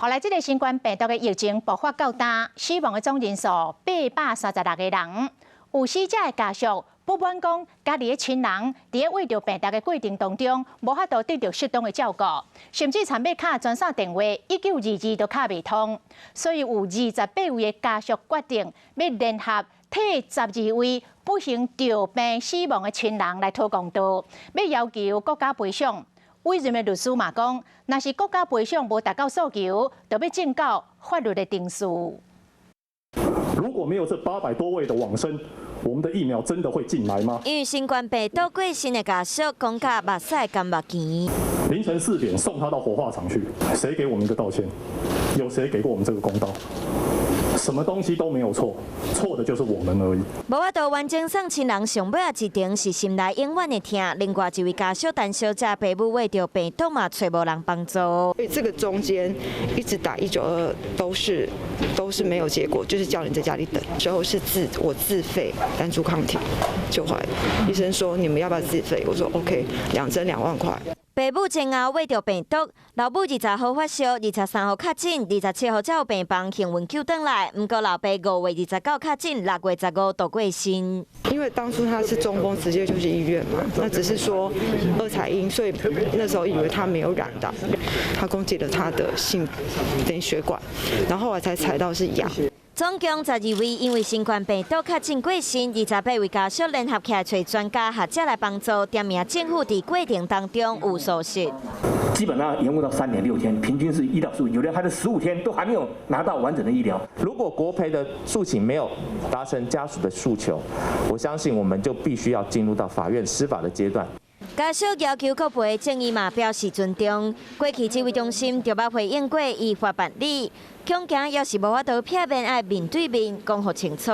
后来，这个新冠病毒的疫情爆发较大，死亡的总人数836个人。有死者的家属不满讲，家己的亲人伫为着病毒的过程当中，无法度得到适当的照顾，甚至参要敲专线电话1922都敲未通。所以有28位的家属决定要联合替12位不幸着病死亡的亲人来讨公道，要要求国家赔偿。委任的律师嘛讲，若是国家赔偿无达到诉求，就要正告法律的定数。如果没有这800多位的往生，我们的疫苗真的会进来吗？因为新冠病毒过身的家属讲甲目屎甘目甜。凌晨4点送他到火化场去，谁给我们一个道歉？有谁给过我们这个公道？什么东西都没有错，错的就是我们而已。无法度完整送亲人上尾啊一定是心内永远的痛。另外一位家属陈小姐爸母为着病痛嘛，找无人帮助。所以这个中间一直打192都是没有结果，就是叫你在家里等。最后是我自费单株抗体就怀了。医生说你们要不要自费？我说 OK， 2针2万块。爸母前后为着病毒，老母20号发烧，23号确诊，27号才有病房幸运救回来。不过老爸5月29确诊，6月15度过身。因为当初他是中风，直接就去医院嘛，那只是说2采阴，所以那时候以为他没有染到，他攻击了他的血管，然后后来才采到是阳。总共12位因为新冠病毒确诊过身，28位家属联合起来找专家学者来帮助，点名政府在过程当中有疏失。基本上延误到3点6天，平均是医疗数，有人还是15天都还没有拿到完整的医疗。如果国赔的诉请没有达成家属的诉求，我相信我们就必须要进入到法院司法的阶段。家属要求国赔，正义嘛表示尊重。过去这位中心就捌回应过依法办理，恐惊要是无法度片面爱面对面讲好清楚。